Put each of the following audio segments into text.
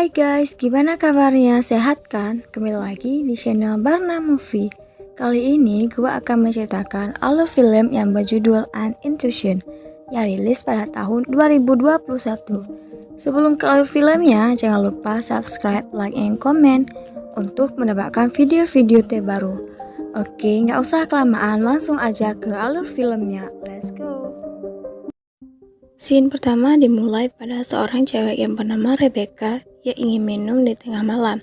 Hai guys, gimana kabarnya? Sehat kan? Kembali lagi di channel Barna Movie. Kali ini gue akan menceritakan alur film yang berjudul An Intuition yang rilis pada tahun 2021. Sebelum ke alur filmnya, jangan lupa subscribe, like, and comment untuk mendapatkan video-video terbaru. Oke, nggak usah kelamaan, langsung aja ke alur filmnya. Let's go! Scene pertama dimulai pada seorang cewek yang bernama Rebecca yang ingin minum di tengah malam.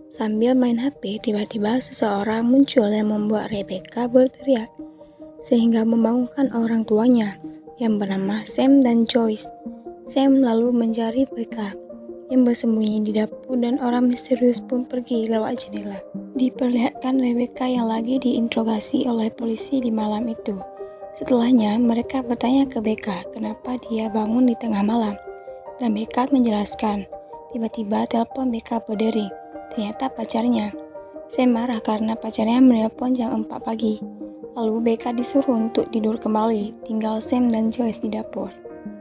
Sambil main HP, tiba-tiba seseorang muncul yang membuat Rebecca berteriak, sehingga membangunkan orang tuanya yang bernama Sam dan Joyce. Sam lalu mencari Rebecca yang bersembunyi di dapur dan orang misterius pun pergi lewat jendela. Diperlihatkan Rebecca yang lagi diinterogasi oleh polisi di malam itu. Setelahnya, mereka bertanya ke Becca kenapa dia bangun di tengah malam. Dan Becca menjelaskan. Tiba-tiba telepon Becca berdering. Ternyata pacarnya. Sam marah karena pacarnya menelpon jam 4 pagi. Lalu Becca disuruh untuk tidur kembali. Tinggal Sam dan Joyce di dapur.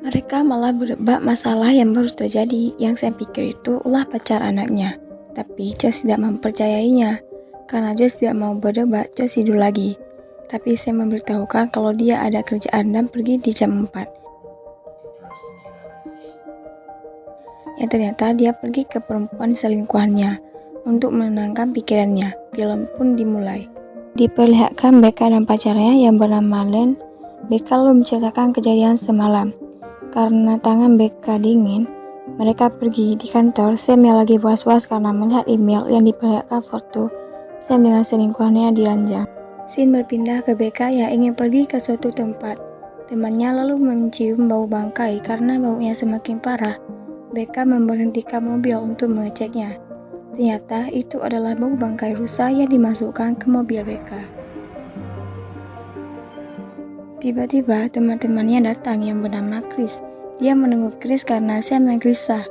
Mereka malah berdebat masalah yang baru terjadi. Yang Sam pikir itu ulah pacar anaknya. Tapi Joyce tidak mempercayainya. Karena Joyce tidak mau berdebat, Joyce tidur lagi. Tapi Sam memberitahukan kalau dia ada kerjaan dan pergi di jam 4. Yang ternyata dia pergi ke perempuan selingkuhannya untuk menenangkan pikirannya. Film pun dimulai. Diperlihatkan Becca dan pacarnya yang bernama Len. Becca lalu menceritakan kejadian semalam. Karena tangan Becca dingin, mereka pergi di kantor. Sam yang lagi was-was karena melihat email yang diperlihatkan foto Sam dengan selingkuhannya di ranjang. Scene berpindah ke Becca yang ingin pergi ke suatu tempat. Temannya lalu mencium bau bangkai karena baunya semakin parah. Becca memberhentikan mobil untuk mengeceknya. Ternyata itu adalah bau bangkai rusa yang dimasukkan ke mobil Becca. Tiba-tiba teman-temannya datang yang bernama Chris. Dia menunggu Chris karena Sam yang gelisah.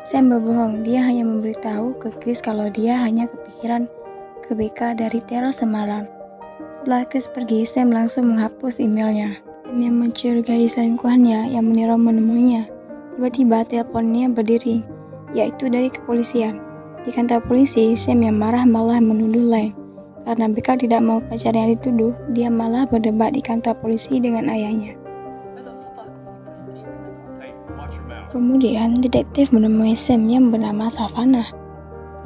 Sam berbohong, dia hanya memberitahu ke Chris kalau dia hanya kepikiran ke Becca dari teror semalam. Setelah Chris pergi, Sam langsung menghapus emailnya. Sam yang mencurigai selingkuhannya yang meniru menemuinya. Tiba-tiba teleponnya berdiri, yaitu dari kepolisian. Di kantor polisi, Sam yang marah malah menuduh Len. Karena Becca tidak mau pacarnya dituduh, dia malah berdebat di kantor polisi dengan ayahnya. Kemudian, detektif menemui Sam yang bernama Savannah.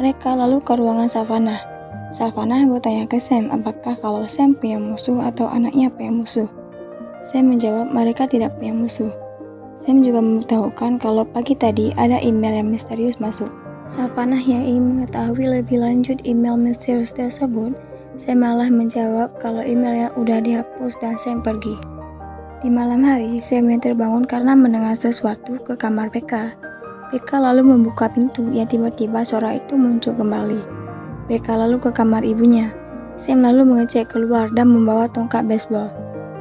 Mereka lalu ke ruangan Savannah. Savannah bertanya ke Sam apakah kalau Sam punya musuh atau anaknya punya musuh. Sam menjawab mereka tidak punya musuh. Sam juga memberitahukan kalau pagi tadi ada email yang misterius masuk. Savannah yang ingin mengetahui lebih lanjut email misterius tersebut, Sam malah menjawab kalau emailnya udah dihapus dan Sam pergi. Di malam hari, Sam yang terbangun karena mendengar sesuatu ke kamar Becca. Becca lalu membuka pintu yang tiba-tiba suara itu muncul kembali. Becca lalu ke kamar ibunya. Sam lalu mengecek keluar dan membawa tongkat baseball.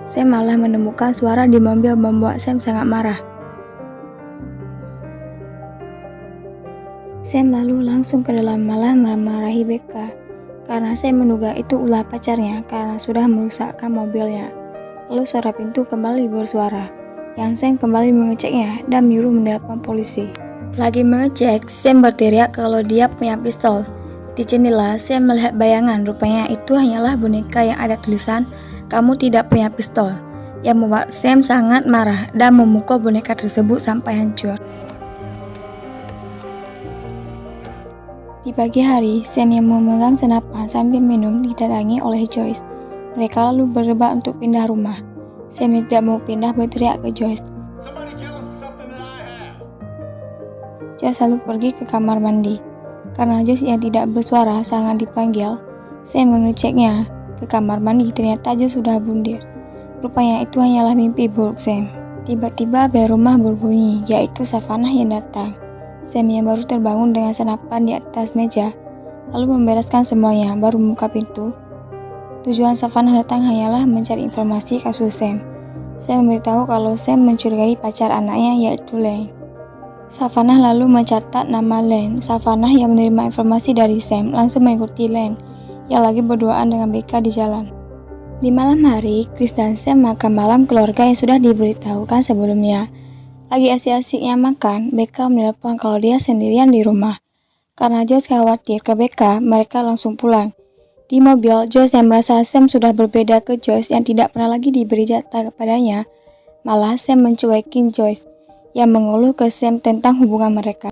Sam malah menemukan suara di mobil membuat Sam sangat marah. Sam lalu langsung ke dalam malah memarahi Becca karena Sam menduga itu ulah pacarnya karena sudah merusakkan mobilnya. Lalu suara pintu kembali bersuara. Yang Sam kembali mengeceknya dan menyuruh menelpon polisi. Lagi mengecek, Sam berteriak kalau dia punya pistol. Di jendela, Sam melihat bayangan, rupanya itu hanyalah boneka yang ada tulisan, "Kamu tidak punya pistol," yang membuat Sam sangat marah dan memukul boneka tersebut sampai hancur. Di pagi hari, Sam yang memegang senapan sambil minum didatangi oleh Joyce. Mereka lalu berdebat untuk pindah rumah. Sam yang tidak mau pindah berteriak ke Joyce. Joyce lalu pergi ke kamar mandi. Karena Joyce yang tidak bersuara sangat dipanggil, Sam mengeceknya ke kamar mandi. Ternyata Joyce sudah bundir. Rupanya itu hanyalah mimpi buruk Sam. Tiba-tiba bel rumah berbunyi, yaitu Savannah yang datang. Sam yang baru terbangun dengan senapan di atas meja, lalu membereskan semuanya, baru membuka pintu. Tujuan Savannah datang hanyalah mencari informasi kasus Sam. Sam memberitahu kalau Sam mencurigai pacar anaknya, yaitu Len. Savannah lalu mencatat nama Len. Savannah yang menerima informasi dari Sam langsung mengikuti Len yang lagi berduaan dengan Becca di jalan. Di malam hari, Chris dan Sam makan malam keluarga yang sudah diberitahukan sebelumnya. Lagi asik-asiknya makan, Becca menelpon kalau dia sendirian di rumah. Karena Joyce khawatir ke Becca, mereka langsung pulang. Di mobil, Joyce yang merasa Sam sudah berbeda ke Joyce yang tidak pernah lagi diberi jatah kepadanya. Malah Sam mencuekin Joyce yang mengeluh ke Sam tentang hubungan mereka.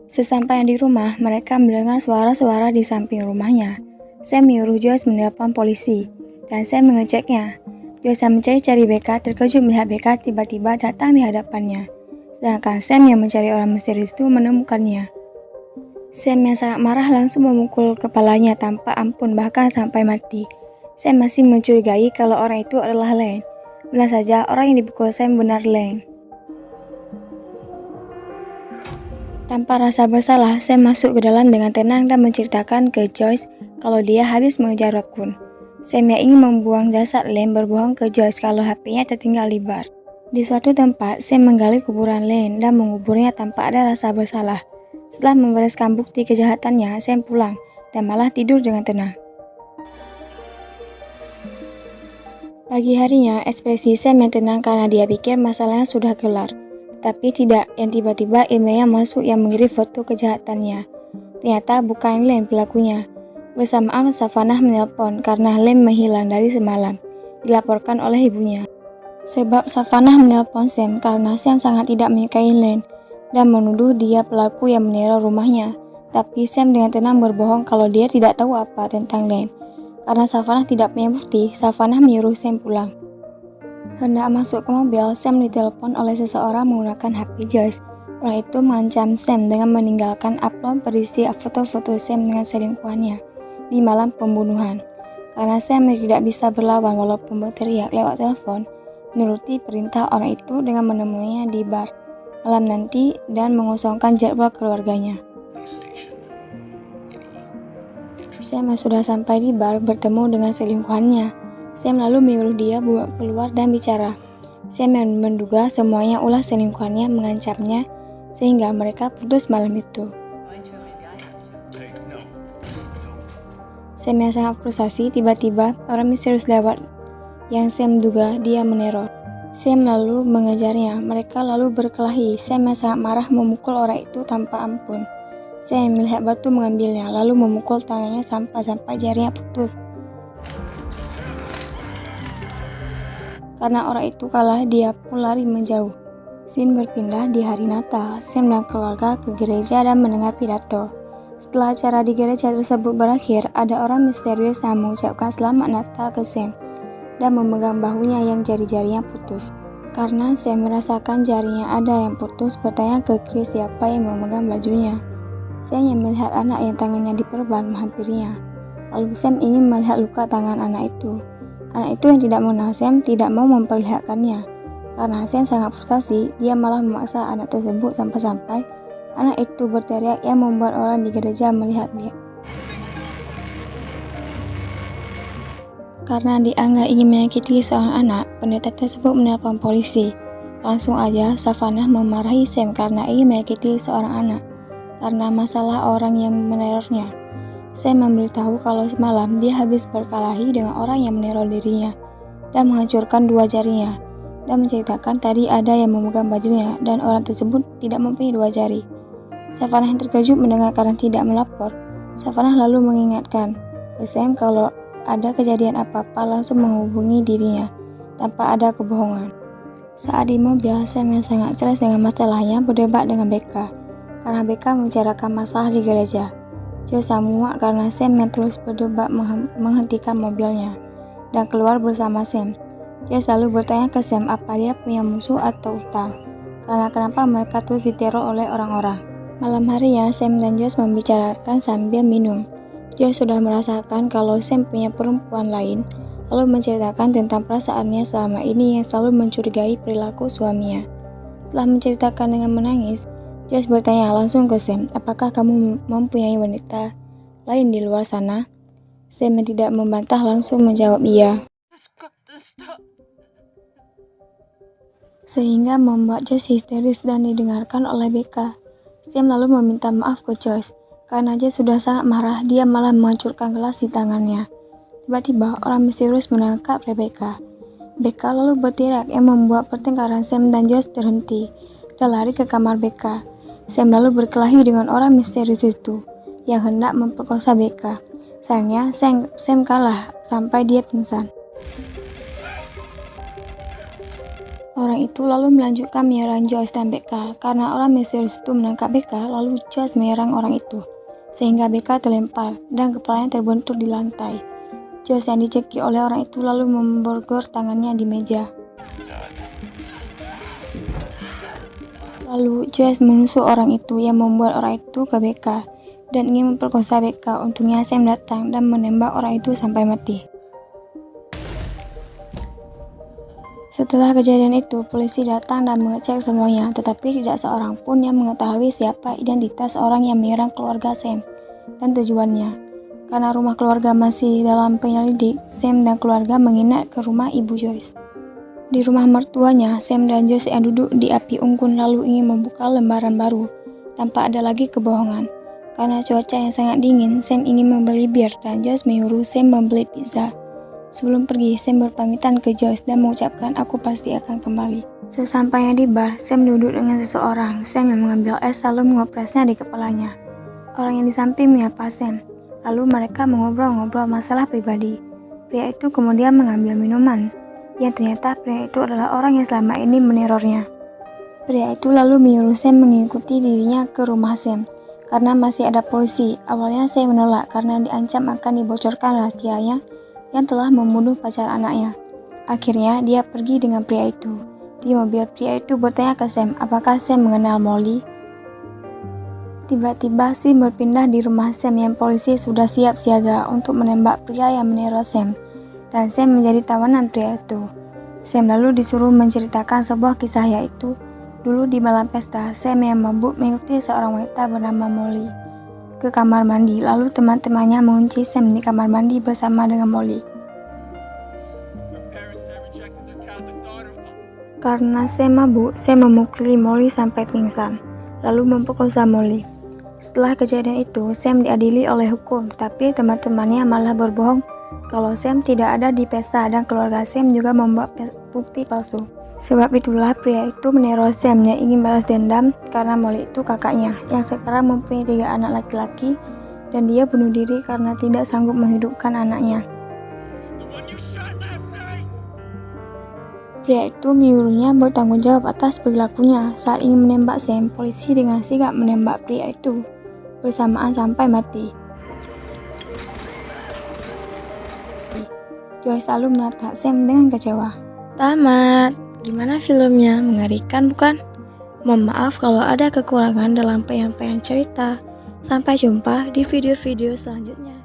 Sesampainya di rumah, mereka mendengar suara-suara di samping rumahnya. Sam menyuruh Joyce menelpon polisi, dan Sam mengeceknya. Joyce yang mencari-cari Becca terkejut melihat Becca tiba-tiba datang di hadapannya. Sedangkan Sam yang mencari orang misterius itu menemukannya. Sam yang sangat marah langsung memukul kepalanya tanpa ampun bahkan sampai mati. Sam masih mencurigai kalau orang itu adalah Lane. Benar saja orang yang dipukul Sam benar Lane. Tanpa rasa bersalah, Sam masuk ke dalam dengan tenang dan menceritakan ke Joyce kalau dia habis mengejar rakun. Sam yang ingin membuang jasad Lane berbohong ke Joyce kalau HP-nya tertinggal di bar. Di suatu tempat, Sam menggali kuburan Lane dan menguburnya tanpa ada rasa bersalah. Setelah membereskan bukti kejahatannya, Sam pulang dan malah tidur dengan tenang. Pagi harinya, ekspresi Sam yang tenang karena dia pikir masalahnya sudah kelar. Tapi tidak, yang tiba-tiba emailnya masuk yang mengirim foto kejahatannya. Ternyata bukan Lane pelakunya. Bersamaan Savannah menelpon karena Lane menghilang dari semalam, dilaporkan oleh ibunya. Sebab Savannah menelpon Sam karena Sam sangat tidak menyukai Lane dan menuduh dia pelaku yang meneror rumahnya. Tapi Sam dengan tenang berbohong kalau dia tidak tahu apa tentang Lane. Karena Savannah tidak punya bukti, Savannah menyuruh Sam pulang. Hendak masuk ke mobil, Sam ditelepon oleh seseorang menggunakan HP Joyce. Orang itu mengancam Sam dengan meninggalkan upload berisi foto-foto Sam dengan selingkuhannya di malam pembunuhan. Karena Sam tidak bisa berlawan walaupun berteriak lewat telepon, menuruti perintah orang itu dengan menemuinya di bar malam nanti dan mengosongkan jadwal keluarganya. Sam sudah sampai di bar bertemu dengan selingkuhannya. Sam lalu menyuruh dia buat keluar dan bicara. Sam yang menduga semuanya ulah selingkuhannya mengancamnya sehingga mereka putus malam itu. Sam yang sangat frustasi, tiba-tiba orang misterius lewat yang Sam duga dia meneror. Sam lalu mengejarnya, mereka lalu berkelahi. Sam yang sangat marah memukul orang itu tanpa ampun. Sam melihat batu mengambilnya, lalu memukul tangannya sampai jarinya putus. Karena orang itu kalah, dia pun lari menjauh. Scene berpindah di hari Natal. Sam dan keluarga ke gereja dan mendengar pidato. Setelah acara di gereja tersebut berakhir, ada orang misterius yang mengucapkan selamat Natal ke Sam dan memegang bahunya yang jari-jarinya putus. Karena Sam merasakan jarinya ada yang putus, bertanya ke Chris siapa yang memegang bajunya. Sam yang melihat anak yang tangannya diperban menghampirinya. Lalu Sam ingin melihat luka tangan anak itu. Anak itu yang tidak mengenal Sam tidak mau memperlihatkannya. Karena Sam sangat frustasi, dia malah memaksa anak tersebut sampai-sampai anak itu berteriak yang membuat orang di gereja melihat dia. Karena dianggap ingin menyakiti seorang anak, pendeta tersebut menelpon polisi. Langsung aja Savannah memarahi Sam karena ingin menyakiti seorang anak karena masalah orang yang menerornya. Sam memberitahu kalau semalam dia habis berkelahi dengan orang yang meneror dirinya dan menghancurkan dua jarinya, dan menceritakan tadi ada yang memegang bajunya dan orang tersebut tidak mempunyai dua jari. Savannah yang terkejut mendengar karena tidak melapor. Savannah lalu mengingatkan ke Sam kalau ada kejadian apa-apa langsung menghubungi dirinya tanpa ada kebohongan. Saat di mobil, Sam yang sangat stres dengan masalahnya berdebat dengan Becca karena Becca membicarakan masalah di gereja. Joyce muak karena Sam yang terus berdebat menghentikan mobilnya dan keluar bersama Sam. Joyce lalu bertanya ke Sam apa dia punya musuh atau utang, karena kenapa mereka terus diteror oleh orang-orang. Malam harinya, Sam dan Joyce membicarakan sambil minum. Joyce sudah merasakan kalau Sam punya perempuan lain, lalu menceritakan tentang perasaannya selama ini yang selalu mencurigai perilaku suaminya. Setelah menceritakan dengan menangis, Joyce bertanya langsung ke Sam, apakah kamu mempunyai wanita lain di luar sana? Sam yang tidak membantah langsung menjawab iya. Sehingga membuat Joyce histeris dan didengarkan oleh Becca. Sam lalu meminta maaf ke Joyce. Karena Joyce sudah sangat marah, dia malah menghancurkan gelas di tangannya. Tiba-tiba, orang misterius menangkap Rebecca. Becca lalu berteriak yang membuat pertengkaran Sam dan Joyce terhenti dan lari ke kamar Becca. Sam lalu berkelahi dengan orang misterius itu. yang hendak memperkosa BK. Sayangnya Sam kalah sampai dia pingsan. Orang itu lalu melanjutkan menyerang Joyce dan BK. Karena orang misterius itu menangkap BK, lalu Joyce menyerang orang itu, sehingga BK terlempar dan kepalanya terbentur di lantai. Joyce yang dicekik oleh orang itu lalu memborgol tangannya di meja. Lalu Joyce menusuk orang itu yang membuat orang itu ke BK dan ingin memperkosa BK. Untungnya Sam datang dan menembak orang itu sampai mati. Setelah kejadian itu, polisi datang dan mengecek semuanya, tetapi tidak seorang pun yang mengetahui siapa identitas orang yang menyerang keluarga Sam dan tujuannya. Karena rumah keluarga masih dalam penyelidik, Sam dan keluarga menginap ke rumah ibu Joyce. Di rumah mertuanya, Sam dan Joyce yang duduk di api unggun lalu ingin membuka lembaran baru, tanpa ada lagi kebohongan. Karena cuaca yang sangat dingin, Sam ingin membeli bir dan Joyce menyuruh Sam membeli pizza. Sebelum pergi, Sam berpamitan ke Joyce dan mengucapkan aku pasti akan kembali. Sesampainya di bar, Sam duduk dengan seseorang. Sam yang mengambil es lalu mengopresnya di kepalanya. Orang yang di samping menyapa Sam. Lalu mereka mengobrol-ngobrol masalah pribadi. Pria itu kemudian mengambil minuman. Yang ternyata pria itu adalah orang yang selama ini menerornya. Pria itu lalu menyuruh Sam mengikuti dirinya ke rumah Sam. Karena masih ada polisi. Awalnya Sam menolak karena diancam akan dibocorkan rahasianya yang telah membunuh pacar anaknya. Akhirnya dia pergi dengan pria itu. Di mobil, pria itu bertanya ke Sam apakah Sam mengenal Molly. Tiba-tiba Sam berpindah di rumah Sam yang polisi sudah siap siaga untuk menembak pria yang meneror Sam. Dan Sam menjadi tawanan pria itu. Sam lalu disuruh menceritakan sebuah kisah, yaitu dulu di malam pesta, Sam yang mabuk mengikuti seorang wanita bernama Molly ke kamar mandi, lalu teman-temannya mengunci Sam di kamar mandi bersama dengan Molly. Karena Sam mabuk, Sam memukuli Molly sampai pingsan, lalu memperkosa Molly. Setelah kejadian itu, Sam diadili oleh hukum, tetapi teman-temannya malah berbohong kalau Sam tidak ada di pesta dan keluarga Sam juga membuat bukti palsu. Sebab itulah pria itu meneror Sam yang ingin balas dendam karena Molly itu kakaknya yang sekarang mempunyai 3 anak laki-laki dan dia bunuh diri karena tidak sanggup menghidupkan anaknya. Pria itu menyuruhnya bertanggung jawab atas perilakunya saat ingin menembak Sam. Polisi dengan sigap menembak pria itu bersamaan sampai mati. Joyce selalu menatap Sam dengan kecewa. Tamat. Gimana filmnya? Mengerikan bukan? Mohon maaf kalau ada kekurangan dalam penyampaian cerita. Sampai jumpa di video-video selanjutnya.